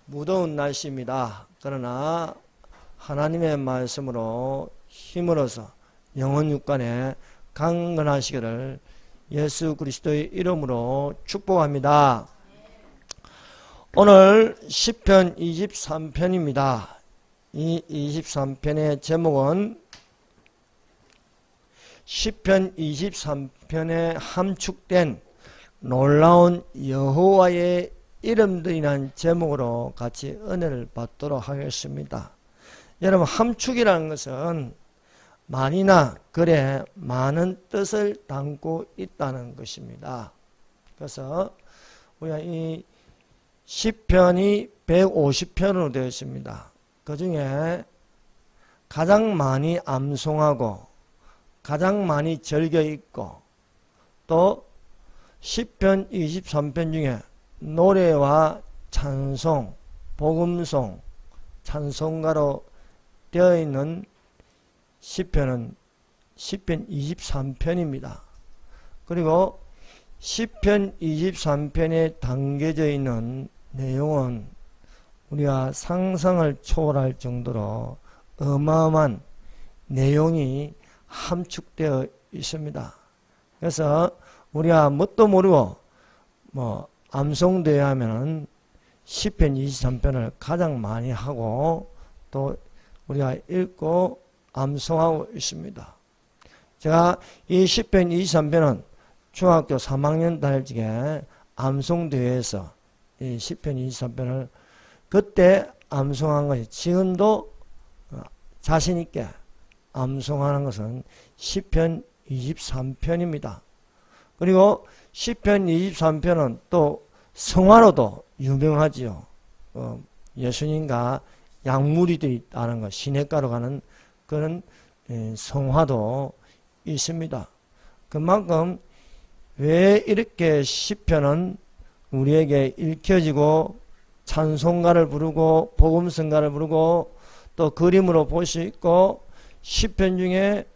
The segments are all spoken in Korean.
무더운 날씨입니다. 그러나 하나님의 말씀으로 힘을 얻어서 영혼 육간에 강건하시기를 예수 그리스도의 이름으로 축복합니다. 오늘 시편 23편입니다. 이 23편의 제목은 시편 23편에 함축된 놀라운 여호와의 이름들이라는 제목으로 같이 은혜를 받도록 하겠습니다. 여러분, 함축이라는 것은 많이나 글에 많은 뜻을 담고 있다는 것입니다. 그래서 우리가 이 시편이 150편으로 되어 있습니다. 그 중에 가장 많이 암송하고 가장 많이 절겨 있고 또 시편 23편 중에 노래와 찬송, 복음송, 찬송가로 되어 있는 시편은 시편 23편입니다. 그리고 시편 23편에 담겨져 있는 내용은 우리가 상상을 초월할 정도로 어마어마한 내용이 함축되어 있습니다. 그래서 우리가 뭣도 모르고 암송되어야 하면은 시편 23편을 가장 많이 하고 또 우리가 읽고 암송하고 있습니다. 제가 이 시편 23편은 중학교 3학년 다닐 적에 암송대회에서 이 시편 23편을 그때 암송한 것이 지금도 자신있게 암송하는 것은 시편 23편입니다. 그리고 시편 23편은 또 성화로도 유명하지요. 예수님과 약물이들이 있다는 것, 시냇가로 가는 그런 성화도 있습니다. 그만큼 왜 이렇게 시편은 우리에게 읽혀지고 찬송가를 부르고 복음성가를 부르고 또 그림으로 볼 수 있고 시편 중에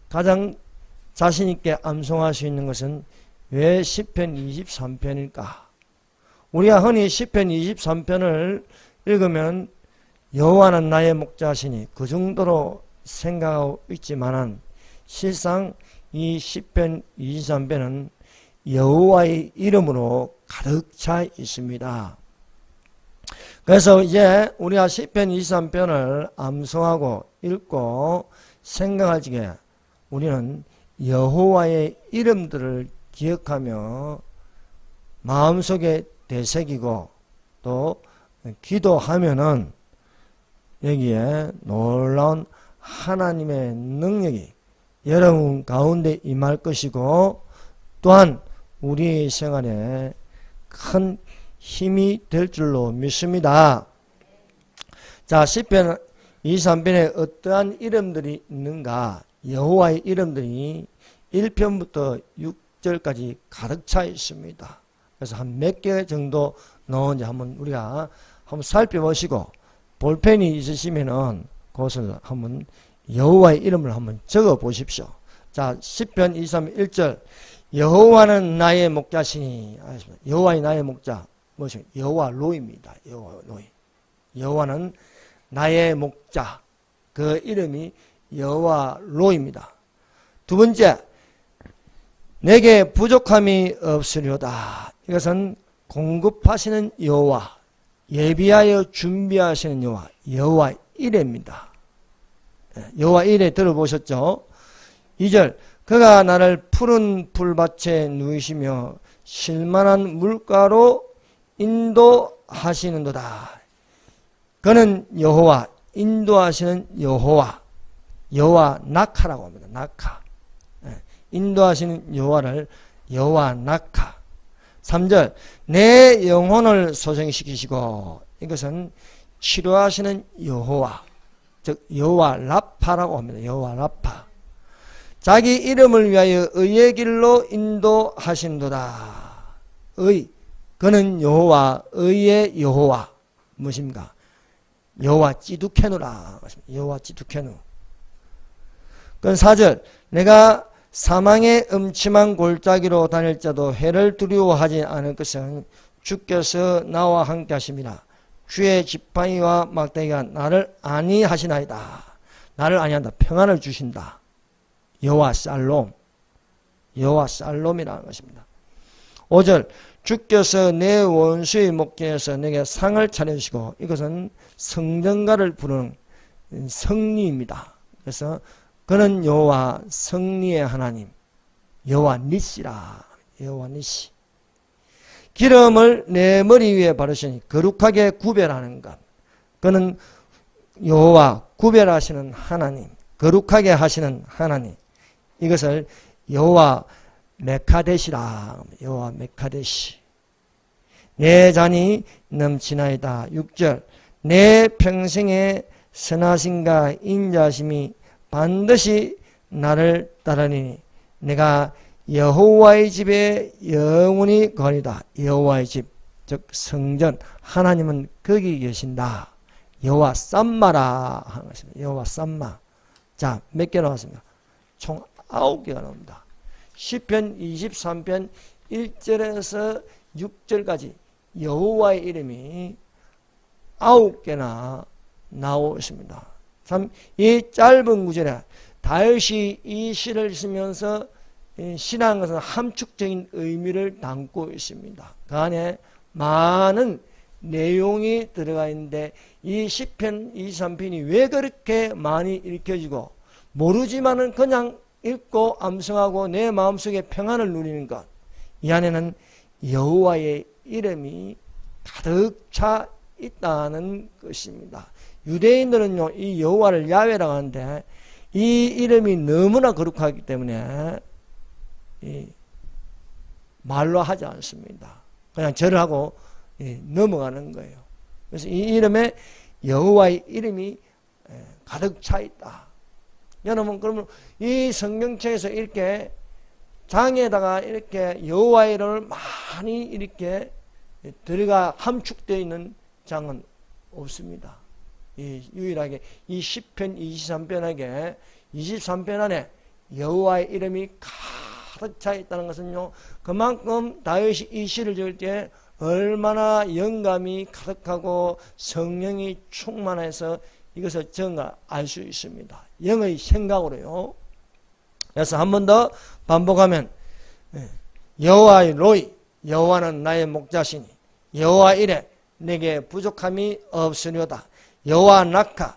가장 자신있게 암송할 수 있는 것은 왜 시편 23편일까? 우리가 흔히 시편 23편을 읽으면 여호와는 나의 목자시니 그 정도로 생각하고 있지만은 실상 이 시편 23편은 여호와의 이름으로 가득 차 있습니다. 그래서 이제 우리가 시편 23편을 암송하고 읽고 생각할 적에 우리는 여호와의 이름들을 기억하며 마음속에 되새기고 또 기도하면은 여기에 놀라운 하나님의 능력이 여러분 가운데 임할 것이고 또한 우리 생활에 큰 힘이 될 줄로 믿습니다. 자, 시편 23편에 어떠한 이름들이 있는가? 여호와의 이름들이 1편부터 6절까지 가득 차 있습니다. 그래서 한 몇 개 정도 넣은지 한번 우리가 한번 살펴보시고 볼펜이 있으시면은 그것을 한번 여호와의 이름을 한번 적어 보십시오. 자, 시편 23편 1절 여호와는 나의 목자시니. 여호와의 나의 목자 무엇입니까? 여호와 로입니다. 여호와 로이. 여호와는 나의 목자. 그 이름이 여호와 로입니다. 두 번째, 내게 부족함이 없으려다. 이것은 공급하시는 여호와, 예비하여 준비하시는 여호와, 여호와 이레입니다. 여호와 이레 들어보셨죠? 2절, 그가 나를 푸른 풀밭에 누이시며 실만한 물가로 인도하시는도다. 그는 여호와, 인도하시는 여호와, 여호와 나카라고 합니다. 나카. 인도하시는 여호와를 여호와 나카. 3절, 내 영혼을 소생시키시고, 이것은 치료하시는 여호와, 즉 여호와 라파라고 합니다. 여호와 라파. 자기 이름을 위하여 의의 길로 인도하신도다. 의, 그는 여호와, 의의 여호와. 무엇입니까? 여호와 찌두케누라. 여호와 찌두케누. 그건 4절, 내가 사망의 음침한 골짜기로 다닐 자도 해를 두려워하지 않을 것은 주께서 나와 함께 하심이라. 주의 지팡이와 막대기가 나를 안위하시나이다. 나를 안위한다. 평안을 주신다. 여호와 살롬. 여호와 살롬이라는 것입니다. 5절 주께서 내 원수의 목전에서 내게 상을 차려주시고, 이것은 성전가를 부르는 성리입니다. 그래서 그는 여호와 성리의 하나님, 여호와 니시라. 여호와 니시. 기름을 내 머리 위에 바르시니 거룩하게 구별하는 것. 그는 여호와 구별하시는 하나님, 거룩하게 하시는 하나님. 이것을 여호와 메카데시라. 여호와 메카데시. 내 잔이 넘치나이다. 6절 내 평생의 선하심과 인자심이 반드시 나를 따르니 내가 여호와의 집에 영원히 거하리다. 여호와의 집, 즉 성전, 하나님은 거기 계신다. 여호와 쌈마라 하는 것입니다. 여호와 쌈마. 자, 몇 개 나왔습니까? 총 9개가 나옵니다. 시편 23편 1절에서 6절까지 여호와의 이름이 9개나 나오십니다. 참 이 짧은 구절에 다윗이 이 시를 쓰면서 시라는 것은 함축적인 의미를 담고 있습니다. 그 안에 많은 내용이 들어가 있는데 이 시편 23편이 왜 그렇게 많이 읽혀지고 모르지만은 그냥 읽고 암송하고 내 마음속에 평안을 누리는 것, 이 안에는 여호와의 이름이 가득 차 있다는 것입니다. 유대인들은요 이 여호와를 야훼라고 하는데 이 이름이 너무나 거룩하기 때문에 말로 하지 않습니다. 그냥 절을 하고 넘어가는 거예요. 그래서 이 이름에 여호와의 이름이 가득 차 있다. 여러분, 그러면 이 성경책에서 이렇게 장에다가 이렇게 여호와의 이름을 많이 이렇게 들어가 함축되어 있는 장은 없습니다. 유일하게 이 시편 23편에게 23편 안에 여호와의 이름이 가득 차 있다는 것은요, 그만큼 다윗이 이 시를 지을 때 얼마나 영감이 가득하고 성령이 충만해서 이것을 정말 알 수 있습니다. 영의 생각으로요. 그래서 한 번 더 반복하면 여호와의 로이, 여호와는 나의 목자시니 여호와 이레 내게 부족함이 없으려다. 여호와 라카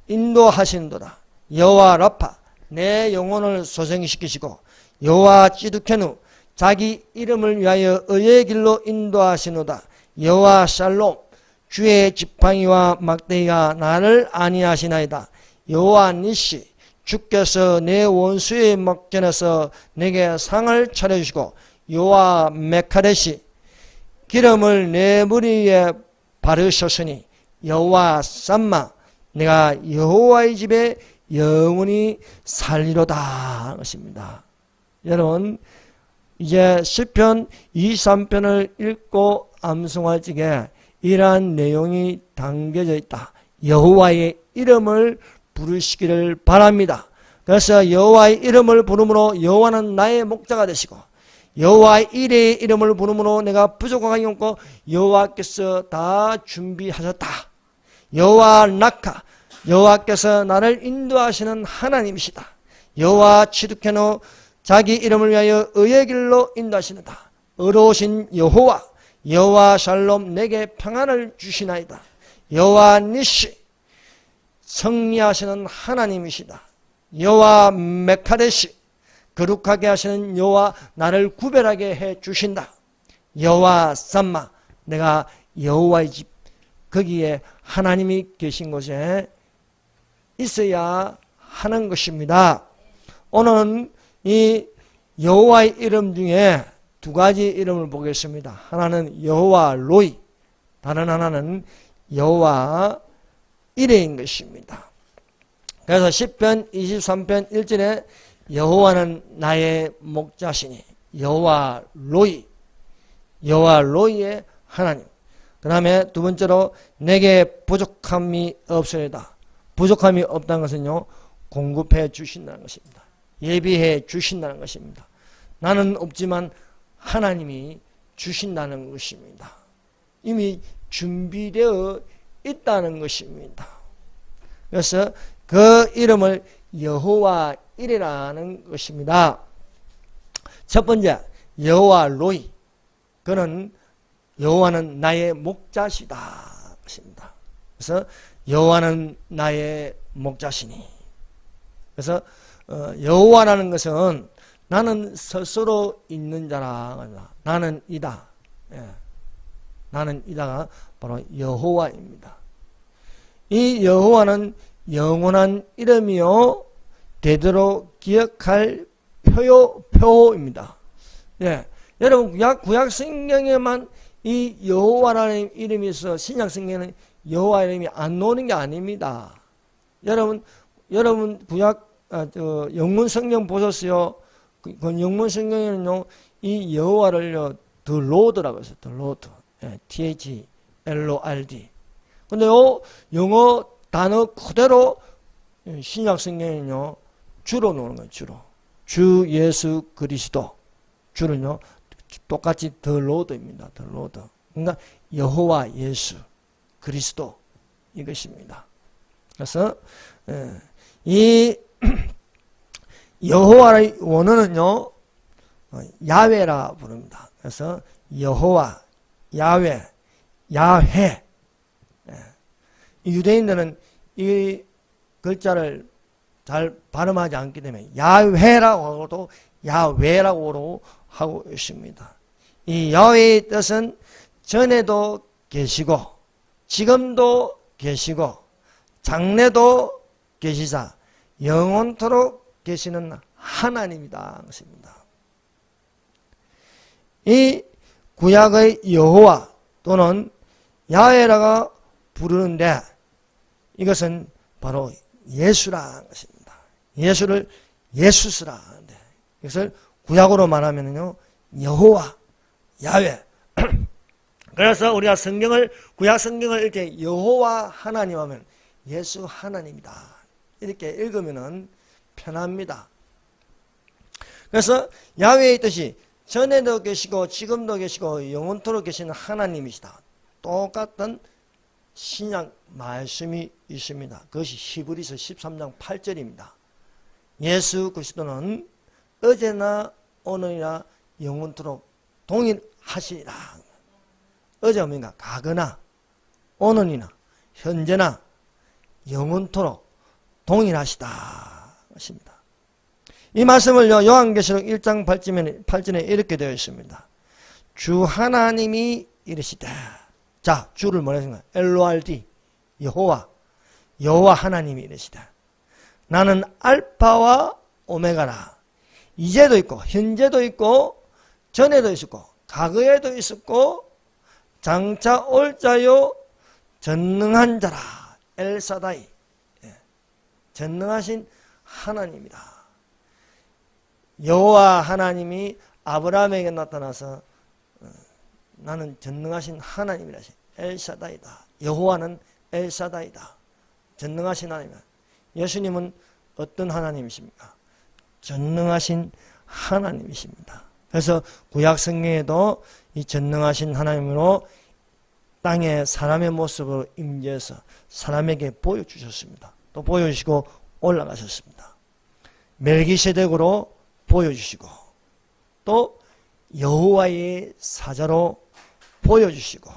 인도하신도다. 여호와 라파 내 영혼을 소생시키시고 여호와 찌두케누 자기 이름을 위하여 의의 길로 인도하시노다. 여호와 샬롬 주의 지팡이와 막대기가 나를 안위하시나이다. 여호와 니시 주께서 내 원수의 목전에서 내게 상을 차려주시고 여호와 메카데시 기름을 내 머리 위에 바르셨으니 여호와 쌈마 내가 여호와의 집에 영원히 살리로다 하는 것입니다. 여러분, 이제 시편 23편을 읽고 암송할 적에 이러한 내용이 담겨져 있다. 여호와의 이름을 부르시기를 바랍니다. 그래서 여호와의 이름을 부름으로 여호와는 나의 목자가 되시고 여호와의 이레의 이름을 부름으로 내가 부족함이 없고 여호와께서 다 준비하셨다. 여호와 라카 여호와께서 나를 인도하시는 하나님이시다. 여호와 치두케노 자기 이름을 위하여 의의 길로 인도하시는다. 의로우신 여호와 여호와 샬롬 내게 평안을 주시나이다. 여호와 니시 승리하시는 하나님이시다. 여호와 메카데시 거룩하게 하시는 여호와 나를 구별하게 해 주신다. 여호와 쌈마 내가 여호와의 집 거기에 하나님이 계신 곳에 있어야 하는 것입니다. 오늘은 이 여호와의 이름 중에 두 가지 이름을 보겠습니다. 하나는 여호와 로이, 다른 하나는 여호와 이레인 것입니다. 그래서 시편 23편 1절에 여호와는 나의 목자시니 여호와 로이, 여호와 로이의 하나님. 그 다음에 두 번째로 내게 부족함이 없으리다. 부족함이 없다는 것은요, 공급해 주신다는 것입니다. 예비해 주신다는 것입니다. 나는 없지만 하나님이 주신다는 것입니다. 이미 준비되어 있다는 것입니다. 그래서 그 이름을 여호와 이레라는 것입니다. 첫 번째, 여호와 로이. 그는 여호와는 나의 목자시다. 것입니다. 그래서 여호와는 나의 목자시니. 그래서 여호와라는 것은 나는 스스로 있는 자라. 나는 이다. 예. 나는 이다가 바로 여호와입니다. 이 여호와는 영원한 이름이요 되도록 기억할 표입니다. 예. 여러분 구약 성경에만 이 여호와라는 이름이 있어 신약 성경에는 여호와 이름이 안 나오는 게 아닙니다. 여러분 구약 영문 성경 보셨어요? 그 영문 성경에는요 이 여호와를요 The Lord라고 했어요. The Lord. 예, THLORD. 근데 요 영어 단어 그대로 신약 성경에는요 주로 나오는 거예요. 주 예수 그리스도. 주는요 똑같이 The Lord입니다. The Lord. 그러니까 여호와 예수 그리스도 이것입니다. 그래서 이 여호와의 원어는요 야훼라 부릅니다. 그래서 여호와, 야훼, 야훼. 유대인들은 이 글자를 잘 발음하지 않기 때문에 야훼라고 하고도 야훼라고 하고 있습니다. 이 야훼의 뜻은 전에도 계시고 지금도 계시고 장래도 계시사 영원토록 계시는 하나님이다. 것입니다. 이 구약의 여호와 또는 야훼라가 부르는데 이것은 바로 예수라는 것입니다. 예수를 예수스라 하는데 이것을 구약으로 말하면요 여호와, 야훼. 그래서 우리가 구약 성경을 이렇게 여호와 하나님 하면 예수 하나님이다. 이렇게 읽으면은 편합니다. 그래서 야훼의 뜻이 전에도 계시고 지금도 계시고 영원토록 계시는 하나님이시다. 똑같은 신약 말씀이 있습니다. 그것이 히브리서 13장 8절입니다. 예수 그리스도는 어제나 오늘이나 영원토록 동일하시리라. 어제가 뭔가 가거나 오늘이나 현재나 영원토록 동일하시다. 것입니다. 이 말씀을요 요한계시록 1장 8절에 이렇게 되어 있습니다. 주 하나님이 이르시되. 자, 주를 뭐라 했는가? LORD 여호와 하나님이 이르시되 나는 알파와 오메가라. 이제도 있고 현재도 있고 전에도 있었고 과거에도 있었고 장차 올 자요 전능한 자라. 엘사다이. 전능하신 하나님이다. 여호와 하나님이 아브라함에게 나타나서 나는 전능하신 하나님이라. 엘사다이다. 여호와는 엘사다이다. 전능하신 하나님이다. 예수님은 어떤 하나님이십니까? 전능하신 하나님이십니다. 그래서 구약 성경에도 이 전능하신 하나님으로 땅에 사람의 모습으로 임재해서 사람에게 보여주셨습니다. 또 보여주시고 올라가셨습니다. 멜기세덱으로 보여주시고 또 여호와의 사자로 보여주시고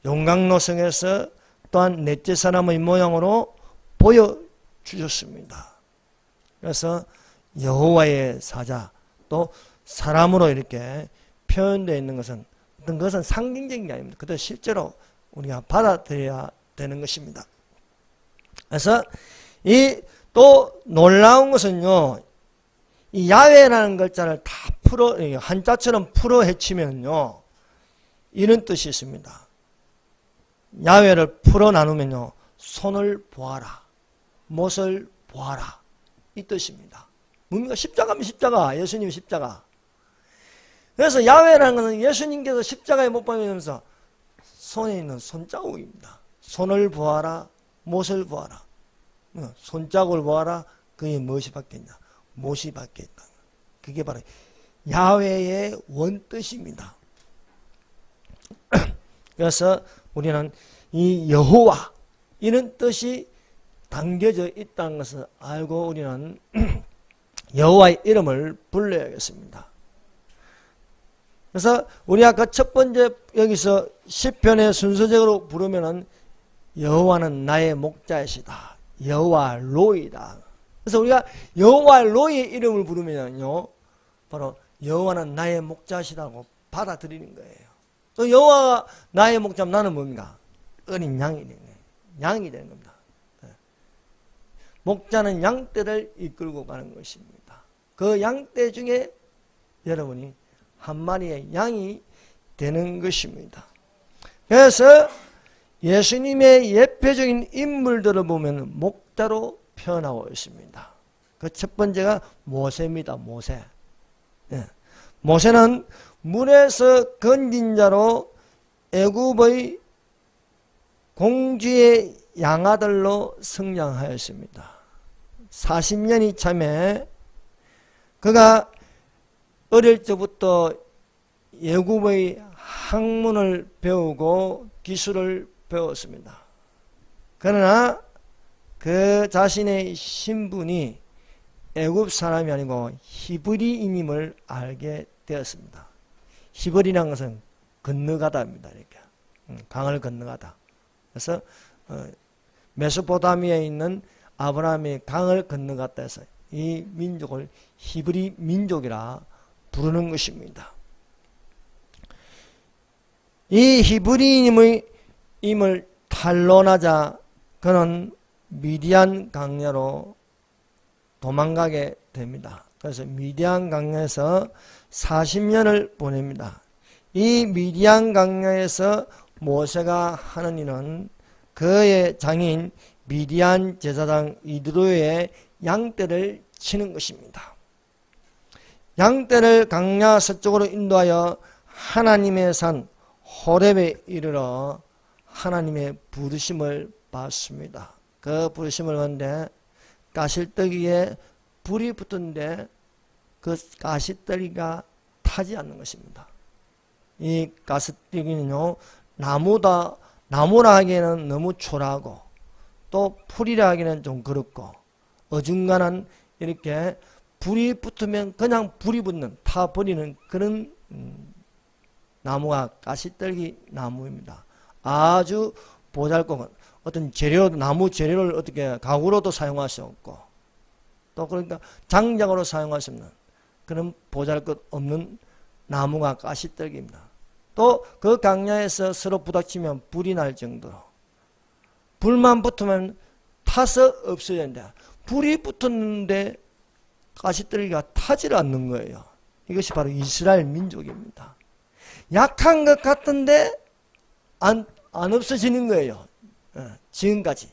용광로성에서 또한 넷째 사람의 모양으로 보여주셨습니다. 그래서 여호와의 사자 또 사람으로 이렇게 표현되어 있는 것은 어떤 것은 상징적인 게 아닙니다. 그것도 실제로 우리가 받아들여야 되는 것입니다. 그래서 이 또 놀라운 것은요, 이 야훼라는 글자를 다 한자처럼 풀어 헤치면요, 이런 뜻이 있습니다. 야훼를 풀어 나누면요, 손을 보아라, 못을 보아라, 이 뜻입니다. 뭡니까? 십자가면 십자가, 예수님 십자가. 그래서 야훼라는 것은 예수님께서 십자가에 못 박히면서 손에 있는 손자국입니다. 손을 보아라, 못을 보아라. 손자국을 보아라. 그게 무엇이 바뀌었냐? 못이 바뀌었다. 그게 바로 야훼의 원뜻입니다. 그래서 우리는 이 여호와 이런 뜻이 담겨져 있다는 것을 알고 우리는 여호와의 이름을 불러야겠습니다. 그래서 우리가 그 첫 번째 여기서 시편의 순서적으로 부르면은 여호와는 나의 목자이시다. 여호와 로이다. 그래서 우리가 여호와 로이의 이름을 부르면요, 바로 여호와는 나의 목자시다고 받아들이는 거예요. 또 여호와가 나의 목자면 나는 뭡니까? 어린 양이 되는 거예요. 양이 되는 겁니다. 목자는 양떼를 이끌고 가는 것입니다. 그 양떼 중에 여러분이 한 마리의 양이 되는 것입니다. 그래서 예수님의 예표적인 인물들을 보면 목자로 표현하고 있습니다. 그 첫 번째가 모세입니다. 모세. 모세는 물에서 건진 자로 애굽의 공주의 양아들로 성장하였습니다. 40년이 참에 그가 어릴 적부터 애굽의 학문을 배우고 기술을 배웠습니다. 그러나 그 자신의 신분이 애굽 사람이 아니고 히브리인임을 알게 되었습니다. 히브리라는 것은 건너가다입니다. 이렇게 강을 건너가다. 그래서 메소포타미아에 있는 아브라함이 강을 건너갔다 해서 이 민족을 히브리 민족이라 부르는 것입니다. 이 히브리인임을 탄로나자 그는 미디안 강야로 도망가게 됩니다. 그래서 미디안 강야에서 40년을 보냅니다. 이 미디안 강야에서 모세가 하는 일은 그의 장인 미디안 제사장 이드로의 양떼를 치는 것입니다. 양떼를 강야 서쪽으로 인도하여 하나님의 산 호렙에 이르러 하나님의 부르심을 받습니다. 그 부르심을 받는데 가시떨기에 불이 붙은데 그 가시떨기가 타지 않는 것입니다. 이 가시떨기는요, 나무라 하기에는 너무 초라하고 또 풀이라 하기에는 좀 그렇고 어중간한 이렇게 불이 붙으면 그냥 불이 붙는 타버리는 그런 나무가 가시떨기 나무입니다. 아주 보잘것 어떤 재료, 나무 재료를 어떻게 가구로도 사용할 수 없고 또 그러니까 장작으로 사용할 수 없는 그런 보잘것 없는 나무가 가시떨기입니다. 또 그 강야에서 서로 부닥치면 불이 날 정도로 불만 붙으면 타서 없어진다. 불이 붙었는데 가시떨기가 타질 않는 거예요. 이것이 바로 이스라엘 민족입니다. 약한 것 같은데 안 없어지는 거예요. 지금까지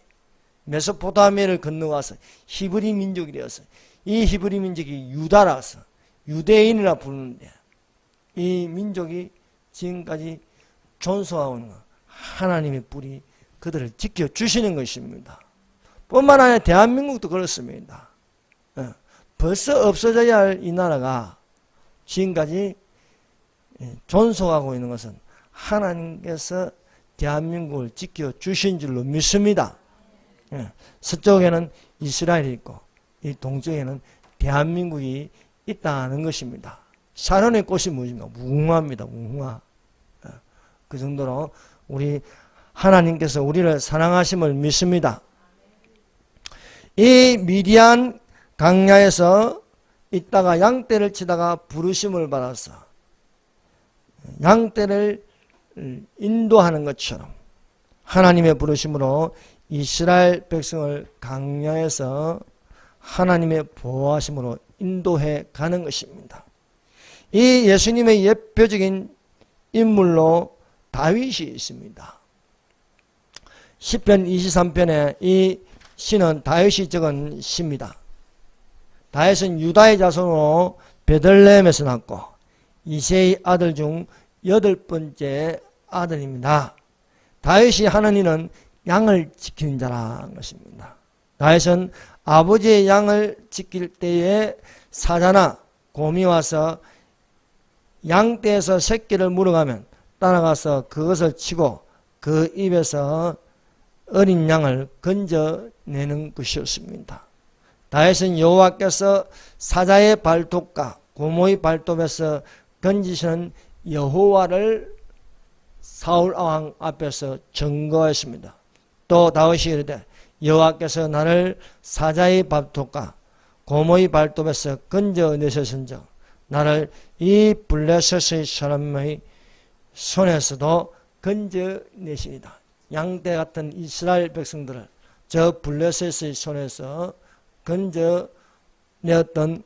메소포타미아를 건너와서 히브리 민족이 되어서 이 히브리 민족이 유다라서 유대인이라 부르는데 이 민족이 지금까지 존속하고 있는 하나님의 뿔이 그들을 지켜주시는 것입니다. 뿐만 아니라 대한민국도 그렇습니다. 벌써 없어져야 할 이 나라가 지금까지 존속하고 있는 것은 하나님께서 대한민국을 지켜주신 줄로 믿습니다. 서쪽에는 이스라엘이 있고 이 동쪽에는 대한민국이 있다는 것입니다. 샤론의 꽃이 무엇입니까? 무궁화입니다. 무궁화. 그 정도로 우리 하나님께서 우리를 사랑하심을 믿습니다. 이 미디안 강야에서 있다가 양떼를 치다가 부르심을 받아서 양떼를 인도하는 것처럼 하나님의 부르심으로 이스라엘 백성을 강야에서 하나님의 보호하심으로 인도해 가는 것입니다. 이 예수님의 예표적인 인물로 다윗이 있습니다. 시편 23편에 이 시는 다윗이 적은 시입니다. 다윗은 유다의 자손으로 베들레헴에서 났고 이새의 아들 중 8번째 아들입니다. 다윗이 하는 일은 양을 지키는 자라는 것입니다. 다윗은 아버지의 양을 지킬 때에 사자나 곰이 와서 양떼에서 새끼를 물어가면 따라가서 그것을 치고 그 입에서 어린 양을 건져내는 것이었습니다. 다윗은 여호와께서 사자의 발톱과 고모의 발톱에서 건지시는 여호와를 사울 왕 앞에서 증거했습니다. 또 다윗이 이르되 여호와께서 나를 사자의 발톱과 고모의 발톱에서 건져내셨은즉 나를 이 블레셋의 사람의 손에서도 건져내시리다. 양떼 같은 이스라엘 백성들을 저 블레셋의 손에서 건져내었던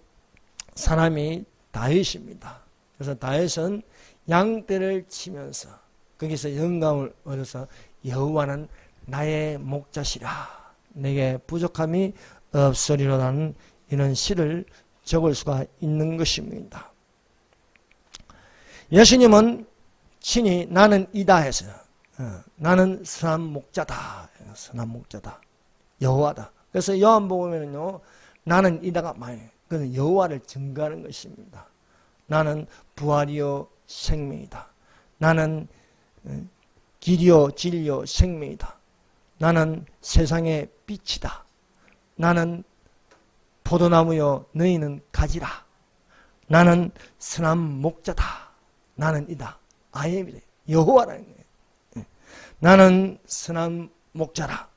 사람이 다윗입니다. 그래서 다윗은 양떼를 치면서 거기서 영감을 얻어서 여호와는 나의 목자시라 내게 부족함이 없으리로라는 이런 시를 적을 수가 있는 것입니다. 예수님은 친히 나는 이다 했어요. 나는 선한 목자다. 선한 목자다. 여호와다. 그래서 요한복음에는요, 나는 이다가 많이, 그는 여호와를 증거하는 것입니다. 나는 부활이요 생명이다. 나는 길이요 진리요 생명이다. 나는 세상의 빛이다. 나는 포도나무요 너희는 가지라. 나는 선한 목자다. 나는 이다. I am이다. 여호와라는 거예요. 나는 선한 목자라.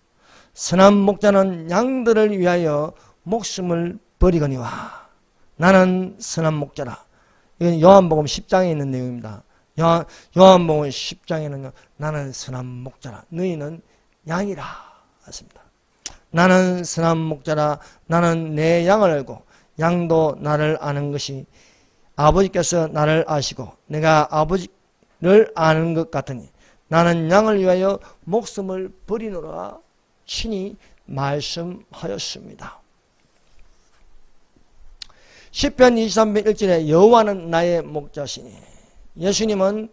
선한 목자는 양들을 위하여 목숨을 버리거니와. 나는 선한 목자라. 이건 요한복음 10장에 있는 내용입니다. 요한복음 10장에는요. 나는 선한 목자라. 너희는 양이라 했습니다. 나는 선한 목자라. 나는 내 양을 알고 양도 나를 아는 것이 아버지께서 나를 아시고 내가 아버지를 아는 것 같으니 나는 양을 위하여 목숨을 버리노라 친히 말씀하였습니다. 시편 23편 1절에 여호와는 나의 목자시니 예수님은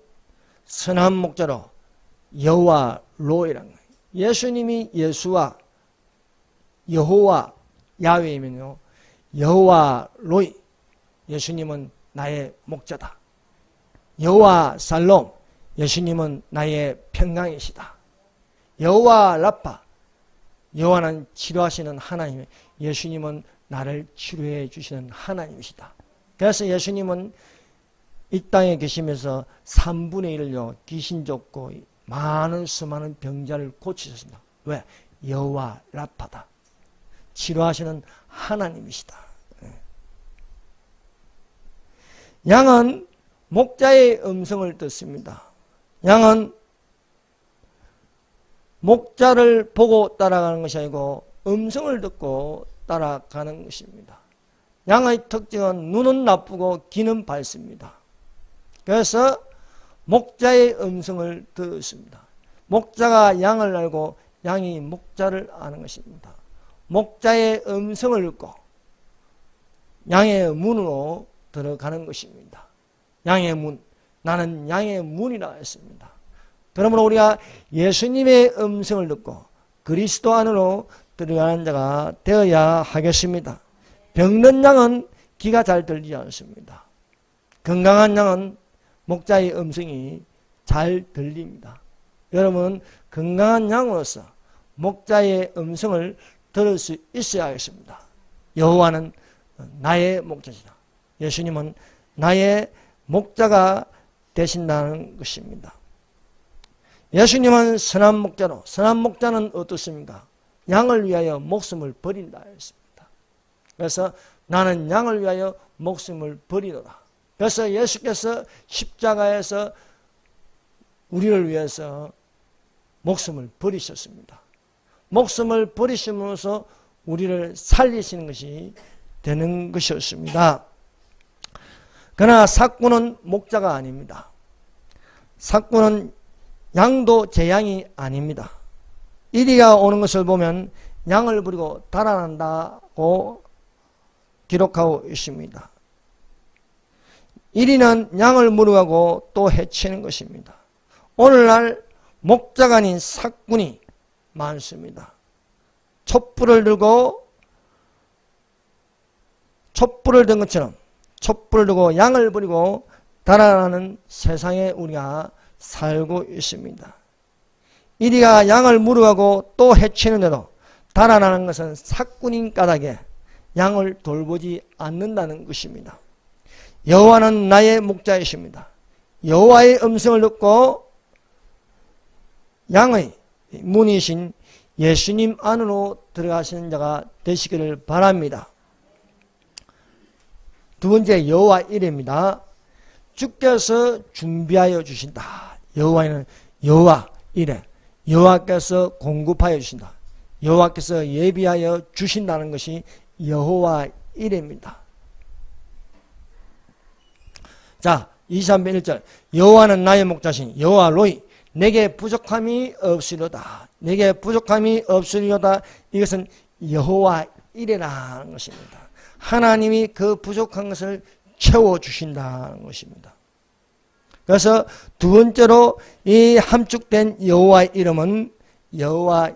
선한 목자로 여호와 로이라는 거예요. 예수님이 예수와 여호와 야훼이면요 여호와 로이 예수님은 나의 목자다. 여호와 살롬 예수님은 나의 평강이시다. 여호와 라파 여호와는 치료하시는 하나님, 예수님은 나를 치료해 주시는 하나님이시다. 그래서 예수님은 이 땅에 계시면서 3분의 1을요 귀신 쫓고 많은 수많은 병자를 고치셨습니다. 왜? 여호와 라파다. 치료하시는 하나님이시다. 양은 목자의 음성을 듣습니다. 양은 목자를 보고 따라가는 것이 아니고 음성을 듣고 따라가는 것입니다. 양의 특징은 눈은 나쁘고 귀는 밝습니다. 그래서 목자의 음성을 듣습니다. 목자가 양을 알고 양이 목자를 아는 것입니다. 목자의 음성을 듣고 양의 문으로 들어가는 것입니다. 양의 문, 나는 양의 문이라 했습니다. 그러므로 우리가 예수님의 음성을 듣고 그리스도 안으로 들어가는 자가 되어야 하겠습니다. 병든 양은 귀가 잘 들리지 않습니다. 건강한 양은 목자의 음성이 잘 들립니다. 여러분 건강한 양으로서 목자의 음성을 들을 수 있어야 하겠습니다. 여호와는 나의 목자시다. 예수님은 나의 목자가 되신다는 것입니다. 예수님은 선한 목자로, 선한 목자는 어떻습니까? 양을 위하여 목숨을 버린다 했습니다. 그래서 나는 양을 위하여 목숨을 버리노라. 그래서 예수께서 십자가에서 우리를 위해서 목숨을 버리셨습니다. 목숨을 버리심으로써 우리를 살리시는 것이 되는 것이었습니다. 그러나 삭구는 목자가 아닙니다. 삭구는 양도 제 양이 아닙니다. 이리가 오는 것을 보면 양을 부리고 달아난다고 기록하고 있습니다. 이리는 양을 물어가고 또 해치는 것입니다. 오늘날 목자가 아닌 삭군이 많습니다. 촛불을 들고 촛불을 든 것처럼 촛불을 들고 양을 부리고 달아나는 세상에 우리가 살고 있습니다. 이리가 양을 물어가고 또 해치는데도 달아나는 것은 사꾼인 까닭에 양을 돌보지 않는다는 것입니다. 여호와는 나의 목자이십니다. 여호와의 음성을 듣고 양의 문이신 예수님 안으로 들어가시는 자가 되시기를 바랍니다. 두 번째 여호와 이레입니다. 주께서 준비하여 주신다. 여호와는 여호와 이레. 여호와께서 공급하여 주신다. 여호와께서 예비하여 주신다는 것이 여호와 이레입니다. 자, 23편 1절. 여호와는 나의 목자신 여호와 로이. 내게 부족함이 없으리로다. 내게 부족함이 없으리로다. 이것은 여호와 이레라는 것입니다. 하나님이 그 부족한 것을 채워주신다는 것입니다. 그래서 두 번째로 이 함축된 여호와의 이름은 여호와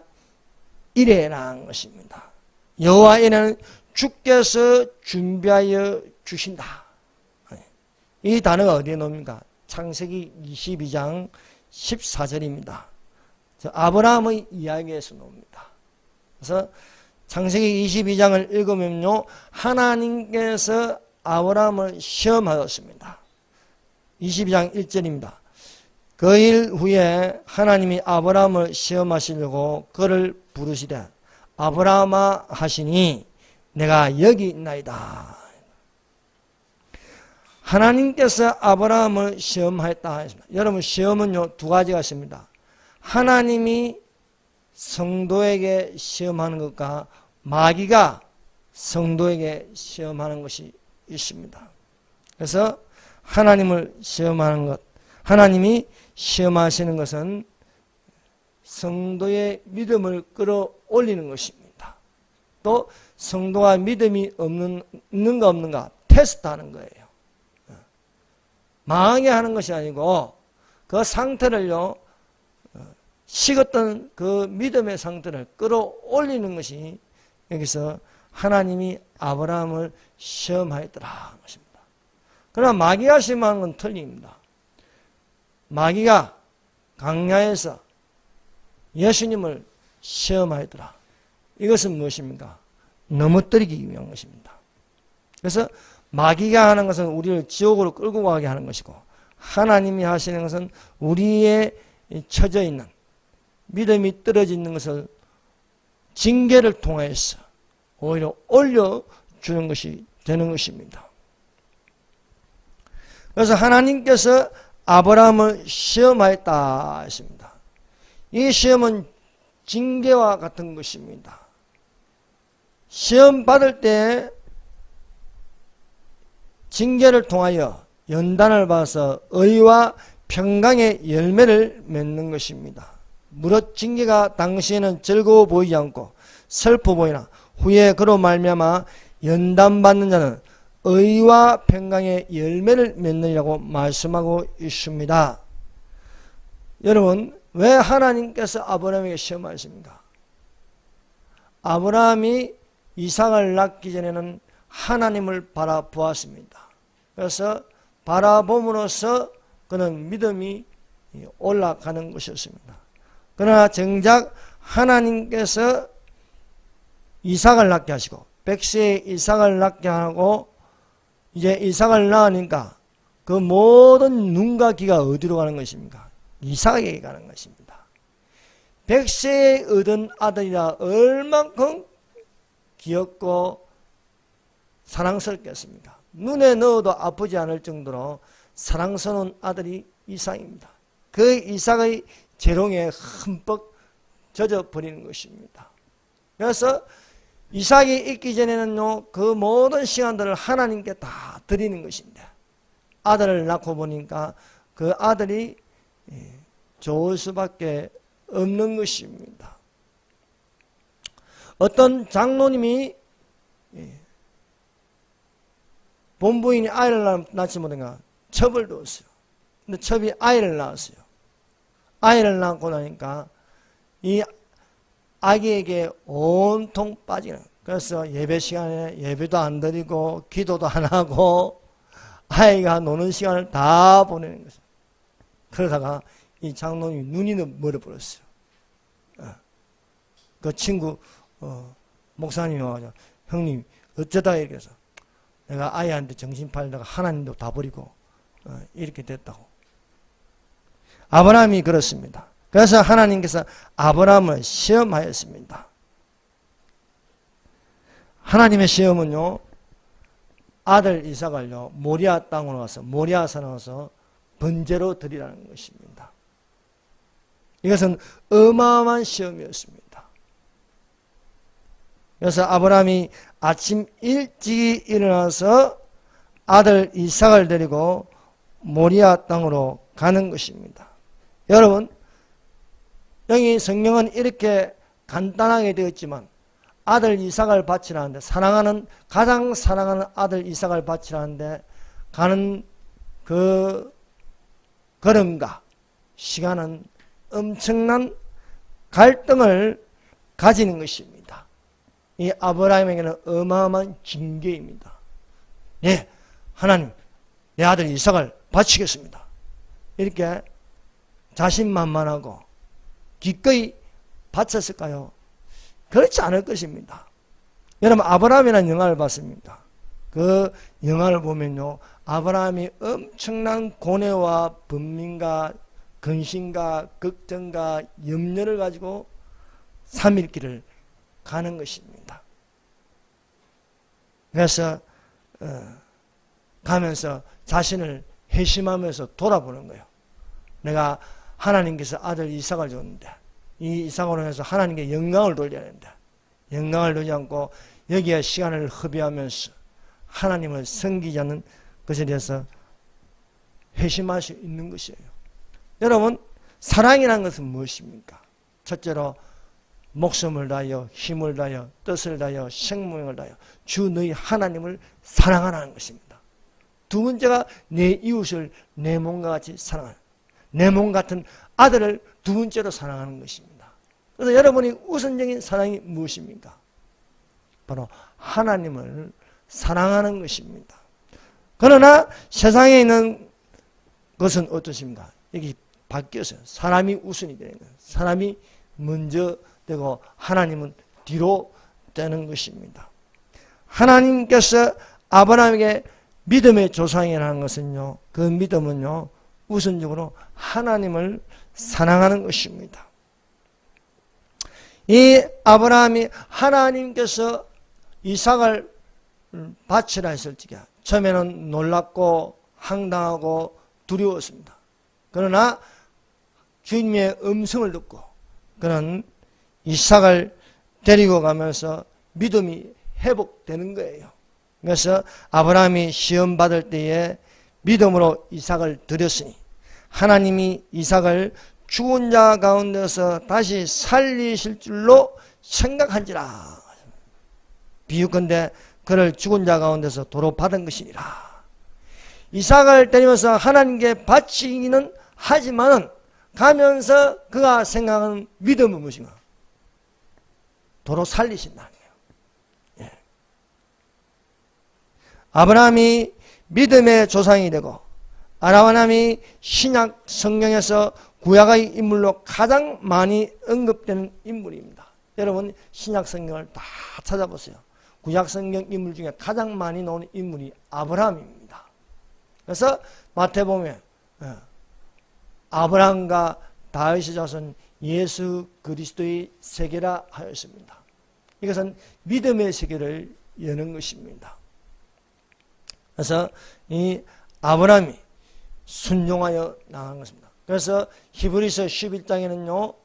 이레라는 것입니다. 여호와 이레는 주께서 준비하여 주신다. 이 단어가 어디에 나옵니까? 창세기 22장 14절입니다. 아브라함의 이야기에서 나옵니다. 그래서 창세기 22장을 읽으면요, 하나님께서 아브라함을 시험하였습니다. 22장 1절입니다. 그 일 후에 하나님이 아브라함을 시험하시려고 그를 부르시되 아브라함아 하시니 내가 여기 있나이다. 하나님께서 아브라함을 시험하였다 했습니다. 여러분, 시험은요 두 가지가 있습니다. 하나님이 성도에게 시험하는 것과 마귀가 성도에게 시험하는 것이 있습니다. 그래서 하나님을 시험하는 것, 하나님이 시험하시는 것은 성도의 믿음을 끌어올리는 것입니다. 또 성도가 믿음이 있는가 없는가 테스트하는 거예요. 망하게 하는 것이 아니고 그 상태를요, 식었던 그 믿음의 상태를 끌어올리는 것이 여기서 하나님이 아브라함을 시험하였더라 것입니다. 그러나 마귀가 시험하는 건 틀립니다. 마귀가 광야에서 예수님을 시험하였더라. 이것은 무엇입니까? 넘어뜨리기 위한 것입니다. 그래서 마귀가 하는 것은 우리를 지옥으로 끌고 가게 하는 것이고, 하나님이 하시는 것은 우리의 처져 있는 믿음이 떨어져 있는 것을 징계를 통해서 오히려 올려주는 것이 되는 것입니다. 그래서 하나님께서 아브라함을 시험하였다 했습니다. 이 시험은 징계와 같은 것입니다. 시험 받을 때 징계를 통하여 연단을 받아서 의와 평강의 열매를 맺는 것입니다. 무릇 징계가 당시에는 즐거워 보이지 않고 슬퍼 보이나 후에 그로 말미암아 연단받는 자는 의와 평강의 열매를 맺느냐고 말씀하고 있습니다. 여러분, 왜 하나님께서 아브라함에게 시험하십니까? 아브라함이 이삭을 낳기 전에는 하나님을 바라보았습니다. 그래서 바라봄으로써 그는 믿음이 올라가는 것이었습니다. 그러나 정작 하나님께서 이삭을 낳게 하시고 백세에 이삭을 낳게 하고 이제 이삭을 낳으니까 그 모든 눈과 귀가 어디로 가는 것입니까? 이삭에게 가는 것입니다. 백세에 얻은 아들이라 얼만큼 귀엽고 사랑스럽겠습니까? 눈에 넣어도 아프지 않을 정도로 사랑스러운 아들이 이삭입니다. 그 이삭의 재롱에 흠뻑 젖어버리는 것입니다. 그래서 이삭이 있기 전에는요, 그 모든 시간들을 하나님께 다 드리는 것입니다. 아들을 낳고 보니까 그 아들이 좋을 수밖에 없는 것입니다. 어떤 장로님이 본부인이 아이를 낳지 못한가 첩을 두었어요. 근데 첩이 아이를 낳았어요. 아이를 낳고 나니까 이 아기에게 온통 빠지는, 그래서 예배 시간에 예배도 안 드리고 기도도 안 하고 아이가 노는 시간을 다 보내는 것입니다. 그러다가 이 장로님이 눈이 멀어버렸어요. 그 친구 목사님이 와가지고 형님 어쩌다 이렇게 해서 내가 아이한테 정신 팔다가 하나님도 다 버리고 이렇게 됐다고. 아브라함이 그렇습니다. 그래서 하나님께서 아브라함을 시험하였습니다. 하나님의 시험은요, 아들 이삭을요 모리아 땅으로 가서 모리아 산에 가서 번제로 드리라는 것입니다. 이것은 어마어마한 시험이었습니다. 그래서 아브라함이 아침 일찍 일어나서 아들 이삭을 데리고 모리아 땅으로 가는 것입니다. 여러분, 여기 성경은 이렇게 간단하게 되었지만 아들 이삭을 바치라는데 가장 사랑하는 아들 이삭을 바치라는데 가는 그 걸음과 시간은 엄청난 갈등을 가지는 것입니다. 이 아브라함에게는 어마어마한 징계입니다. 예, 하나님, 내 아들 이삭을 바치겠습니다. 이렇게 자신만만하고 기꺼이 바쳤을까요? 그렇지 않을 것입니다. 여러분, 아브라함이라는 영화를 봤습니다. 그 영화를 보면요, 아브라함이 엄청난 고뇌와 번민과 근심과 걱정과 염려를 가지고 3일 길을 가는 것입니다. 그래서 가면서 자신을 회심하면서 돌아보는 거예요. 내가 하나님께서 아들 이삭을 줬는데 이 이삭으로 해서 하나님께 영광을 돌려야 되는데 영광을 돌리지 않고 여기에 시간을 허비하면서 하나님을 섬기지 않는 것에 대해서 회심할 수 있는 것이에요. 여러분, 사랑이라는 것은 무엇입니까? 첫째로 목숨을 다하여 힘을 다하여 뜻을 다하여 생명을 다하여 주 너희 하나님을 사랑하라는 것입니다. 두 번째가 내 이웃을 내 몸과 같이 사랑하는, 내 몸 같은 아들을 두 번째로 사랑하는 것입니다. 그래서 여러분이 우선적인 사랑이 무엇입니까? 바로 하나님을 사랑하는 것입니다. 그러나 세상에 있는 것은 어떠십니까? 여기 바뀌었어요. 사람이 우선이 되는 거예요. 사람이 먼저 되고 하나님은 뒤로 되는 것입니다. 하나님께서 아브라함에게 믿음의 조상이라는 것은요, 그 믿음은요, 우선적으로 하나님을 사랑하는 것입니다. 이 아브라함이 하나님께서 이삭을 바치라 했을 적에 처음에는 놀랍고 황당하고 두려웠습니다. 그러나 주님의 음성을 듣고 그는 이삭을 데리고 가면서 믿음이 회복되는 거예요. 그래서 아브라함이 시험 받을 때에 믿음으로 이삭을 드렸으니 하나님이 이삭을 죽은 자 가운데서 다시 살리실 줄로 생각한지라. 비유컨대 그를 죽은 자 가운데서 도로 받은 것이니라. 이삭을 데리면서 하나님께 바치기는 하지만은 가면서 그가 생각하는 믿음은 무엇인가? 도로 살리신다는 거예요. 예. 아브라함이 믿음의 조상이 되고 아브라함이 신약 성경에서 구약의 인물로 가장 많이 언급되는 인물입니다. 여러분, 신약 성경을 다 찾아보세요. 구약 성경 인물 중에 가장 많이 나오는 인물이 아브라함입니다. 그래서 마태복음에 아브라함과 다윗의 자손 예수 그리스도의 세계라 하였습니다. 이것은 믿음의 세계를 여는 것입니다. 그래서 이 아브라함이 순종하여 나간 것입니다. 그래서 히브리서 11장에는요,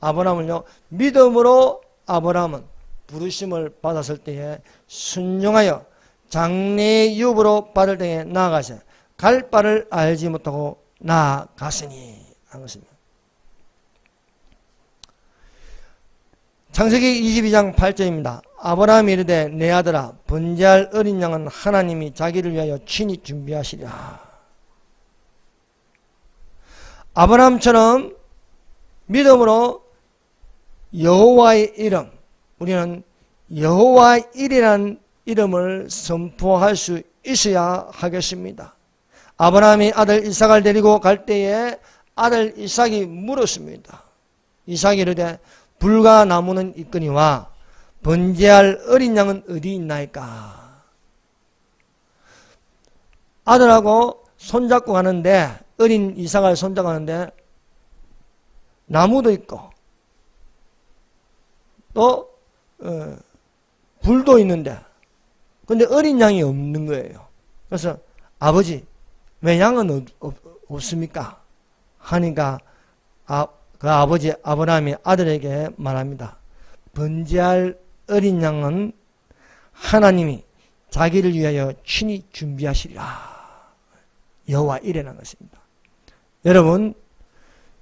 아브라함을요, 믿음으로 아브라함은 부르심을 받았을 때에 순종하여 장래의 유업으로 받을 때에 나아가서 갈 바를 알지 못하고 나아갔으니 한 것입니다. 창세기 22장 8절입니다. 아브라함이 이르되 내 아들아 번제할 어린 양은 하나님이 자기를 위하여 친히 준비하시리라. 아브라함처럼 믿음으로 여호와의 이름, 우리는 여호와의 일이라는 이름을 선포할 수 있어야 하겠습니다. 아브라함이 아들 이삭을 데리고 갈 때에 아들 이삭이 물었습니다. 이삭이 이르되 불과 나무는 있거니와 번제할 어린 양은 어디 있나이까? 아들하고 손잡고 가는데, 어린 이삭을 손잡고 가는데 나무도 있고 또 불도 있는데, 근데 어린 양이 없는 거예요. 그래서 아버지, 왜 양은 없습니까? 하니까 그 아버지 아브라함이 아들에게 말합니다. 번제할 어린 양은 하나님이 자기를 위하여 친히 준비하시리라. 여호와 이레라는 것입니다. 여러분,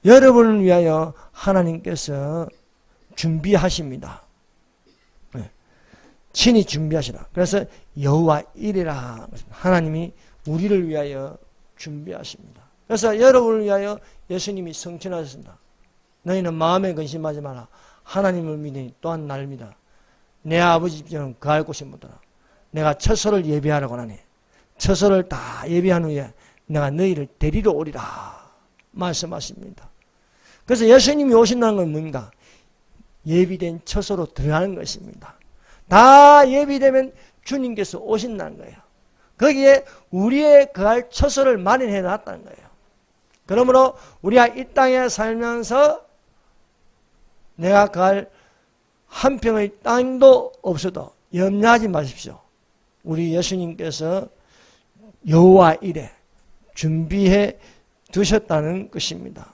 여러분을 위하여 하나님께서 준비하십니다. 친히 준비하시라. 그래서 여호와 이레라. 하나님이 우리를 위하여 준비하십니다. 그래서 여러분을 위하여 예수님이 성천하셨습니다. 너희는 마음에 근심하지 마라. 하나님을 믿으니 또한 나를 믿어. 내 아버지 집에는 거할 곳이 못하라. 내가 처소를 예비하라고 하니 처소를 다 예비한 후에 내가 너희를 데리러 오리라 말씀하십니다. 그래서 예수님이 오신다는 건 뭡니까? 예비된 처소로 들어가는 것입니다. 다 예비되면 주님께서 오신다는 거예요. 거기에 우리의 거할 처소를 마련해 놨다는 거예요. 그러므로 우리가 이 땅에 살면서 내가 거할 한 평의 땅도 없어도 염려하지 마십시오. 우리 예수님께서 여호와 이레 준비해 두셨다는 것입니다.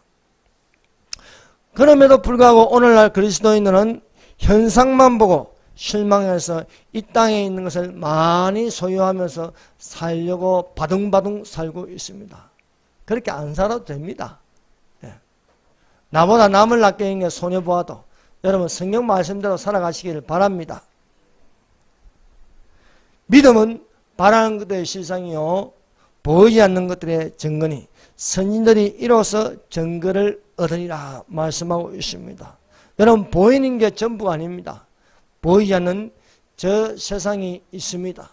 그럼에도 불구하고 오늘날 그리스도인들은 현상만 보고 실망해서 이 땅에 있는 것을 많이 소유하면서 살려고 바둥바둥 살고 있습니다. 그렇게 안 살아도 됩니다. 나보다 남을 낫게 있는 게 손해보아도 여러분 성경 말씀대로 살아가시기를 바랍니다. 믿음은 바라는 것들의 실상이요 보이지 않는 것들의 증거니 선진들이 이로써 증거를 얻으리라 말씀하고 있습니다. 여러분 보이는 게 전부가 아닙니다. 보이지 않는 저 세상이 있습니다.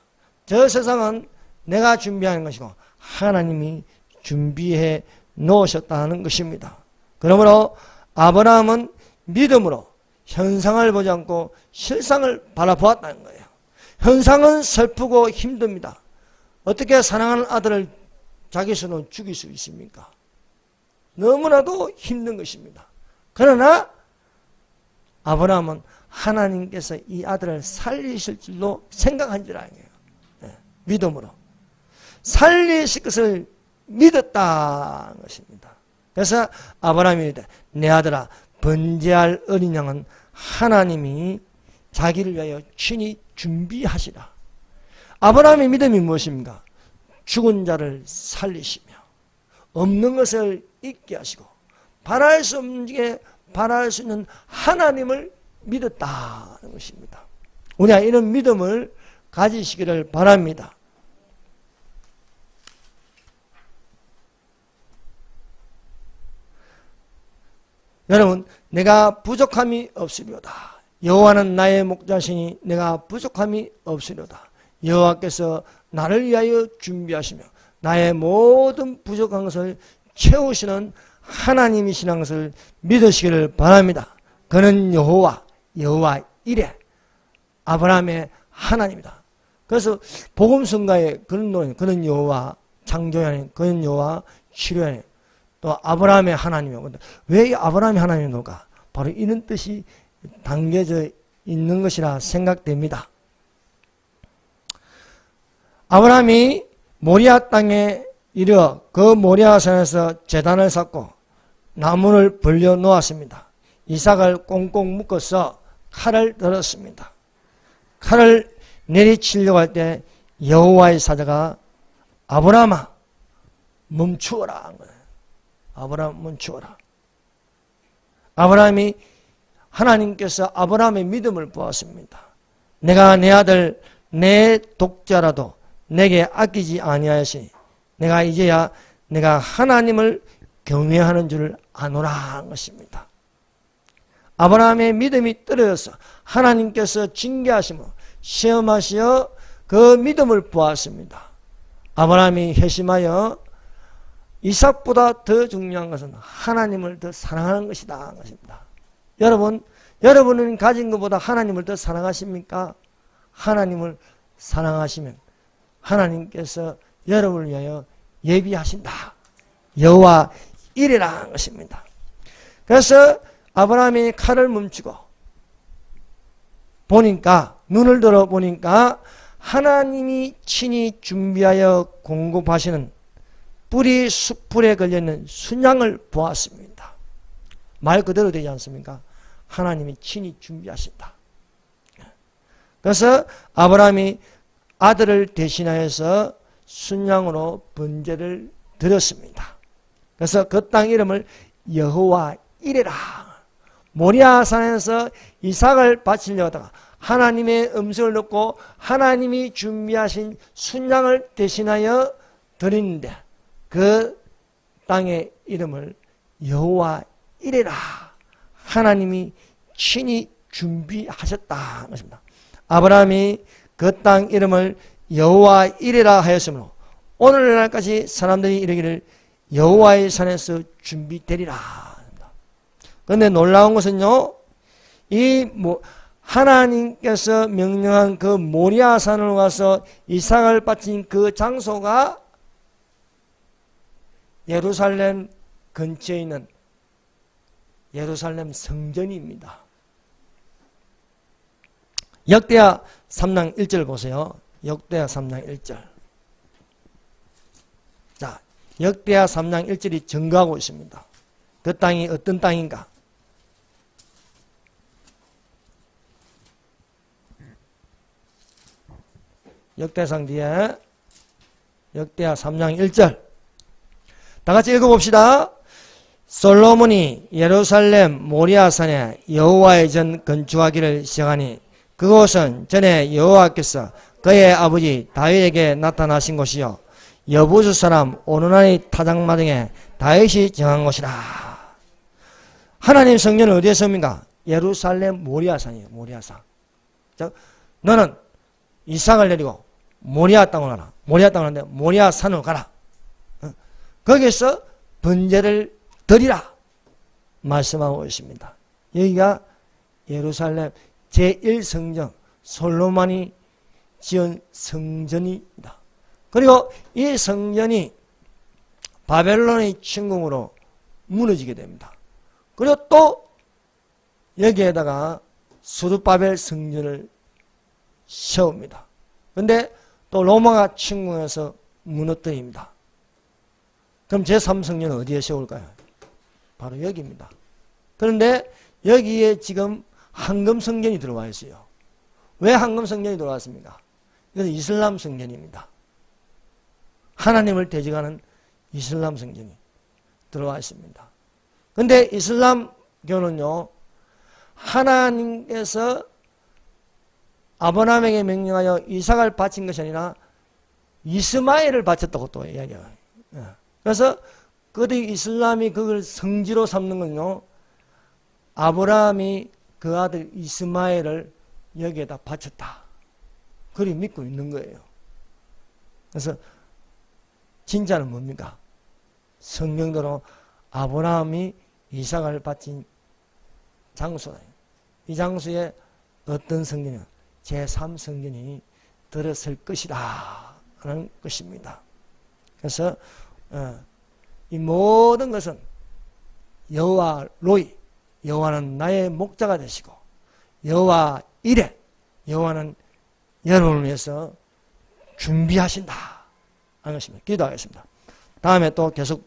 저 세상은 내가 준비하는 것이고 하나님이 준비해 놓으셨다는 것입니다. 그러므로 아브라함은 믿음으로 현상을 보지 않고 실상을 바라보았다는 거예요. 현상은 슬프고 힘듭니다. 어떻게 사랑하는 아들을 자기 손으로 죽일 수 있습니까? 너무나도 힘든 것입니다. 그러나 아브라함은 하나님께서 이 아들을 살리실 줄로 생각한 줄 아니에요. 믿음으로 살리실 것을 믿었다는 것입니다. 그래서 아브라함이 이르되 내 아들아 번제할 어린 양은 하나님이 자기를 위하여 친히 준비하시라. 아브라함의 믿음이 무엇입니까? 죽은 자를 살리시며 없는 것을 있게 하시고 바랄 수 없는 게 바랄 수 있는 하나님을 믿었다는 것입니다. 우리가 이런 믿음을 가지시기를 바랍니다. 여러분, 내가 부족함이 없으리로다. 여호와는 나의 목자시니 내가 부족함이 없으리로다. 여호와께서 나를 위하여 준비하시며 나의 모든 부족한 것을 채우시는 하나님이시라는 것을 믿으시기를 바랍니다. 그는 여호와 이레 아브라함의 하나님이다. 그래서 복음성가에 그런 노래, 그는 여호와 창조의 하나님, 그는 여호와 치료의 하나님, 또 아브라함의 하나님이고, 왜 아브라함의 하나님인가? 바로 이런 뜻이 담겨져 있는 것이라 생각됩니다. 아브라함이 모리아 땅에 이르러 그 모리아 산에서 제단을 쌓고 나무를 벌려 놓았습니다. 이삭을 꽁꽁 묶어서 칼을 들었습니다. 칼을 내리치려고 할 때 여호와의 사자가 아브라함아 멈추어라 한 거예요. 아브라함 멈추어라. 아브라함이 하나님께서 아브라함의 믿음을 보았습니다. 내가 내 아들 내 독자라도 내게 아끼지 아니하였으니 내가 이제야 내가 하나님을 경외하는 줄 아노라 한 것입니다. 아브라함의 믿음이 떨어져서 하나님께서 징계하심으로 시험하시어 그 믿음을 보았습니다. 아브라함이 회심하여 이삭보다 더 중요한 것은 하나님을 더 사랑하는 것이다. 것입니다. 여러분은 가진 것보다 하나님을 더 사랑하십니까? 하나님을 사랑하시면 하나님께서 여러분을 위하여 예비하신다. 여호와 이레라 것입니다. 그래서 아브라함이 칼을 멈추고 보니까, 눈을 들어 보니까 하나님이 친히 준비하여 공급하시는 뿌리 숯불에 걸려있는 순양을 보았습니다. 말 그대로 되지 않습니까? 하나님이 친히 준비하신다. 그래서 아브라함이 아들을 대신하여서 순양으로 번제를 드렸습니다. 그래서 그 땅 이름을 여호와 이레라. 모리아산에서 이삭을 바치려고 하다가 하나님의 음성을 듣고 하나님이 준비하신 순양을 대신하여 드리는데 그 땅의 이름을 여호와 이레라. 하나님이 친히 준비하셨다는 것입니다. 아브라함이 그 땅 이름을 여호와 이레라 하였으므로 오늘날까지 사람들이 이르기를 여호와의 산에서 준비되리라. 그런데 놀라운 것은요, 하나님께서 명령한 그 모리아산으로 가서 이삭을 바친 그 장소가 예루살렘 근처에 있는 예루살렘 성전입니다. 역대하 3장 1절 보세요. 역대하 3장 1절. 자, 역대하 3장 1절이 증거하고 있습니다. 그 땅이 어떤 땅인가? 역대상 뒤에 역대하 3장 1절. 다 같이 읽어봅시다. 솔로몬이 예루살렘 모리아산에 여호와의 전 건축하기를 시작하니 그곳은 전에 여호와께서 그의 아버지 다윗에게 나타나신 곳이요 여부수 사람 오르나니 타작마등에 다윗이 정한 곳이라. 하나님 성전은 어디에 있습니까? 예루살렘 모리아산이에요. 모리아산. 자, 너는 이삭을 내리고 모리아 땅으로 가라. 모리아 땅으로 가는데 모리아산으로 가라. 거기서 번제를 드리라 말씀하고 있습니다. 여기가 예루살렘 제1성전 솔로몬이 지은 성전입니다. 그리고 이 성전이 바벨론의 침공으로 무너지게 됩니다. 그리고 또 여기에다가 스룹바벨 성전을 세웁니다. 그런데 또 로마가 침공해서 무너뜨립니다. 그럼 제3성전은 어디에 세울까요? 바로 여기입니다. 그런데 여기에 지금 황금성전이 들어와 있어요. 왜 황금성전이 들어왔습니까? 이것은 이슬람 성전입니다. 하나님을 대적하는 이슬람 성전이 들어와 있습니다. 그런데 이슬람교는요, 하나님께서 아브라함에게 명령하여 이삭을 바친 것이 아니라 이스마엘을 바쳤다고 또 이야기해요. 그래서 그들이 이슬람이 그걸 성지로 삼는 건요, 아브라함이 그 아들 이스마엘을 여기에다 바쳤다. 그리 믿고 있는 거예요. 그래서 진짜는 뭡니까? 성경대로 아브라함이 이삭을 바친 장소다. 이 장소에 어떤 성전이 제3성전이 들었을 것이다 하는 것입니다. 그래서 이 모든 것은 여호와 로이, 여호와는 나의 목자가 되시고 여호와 이레, 여호와는 여러분을 위해서 준비하신다 하는 것입니다. 기도하겠습니다. 다음에 또 계속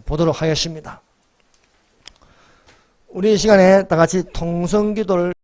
보도록 하겠습니다. 우리 이 시간에 다 같이 통성기도를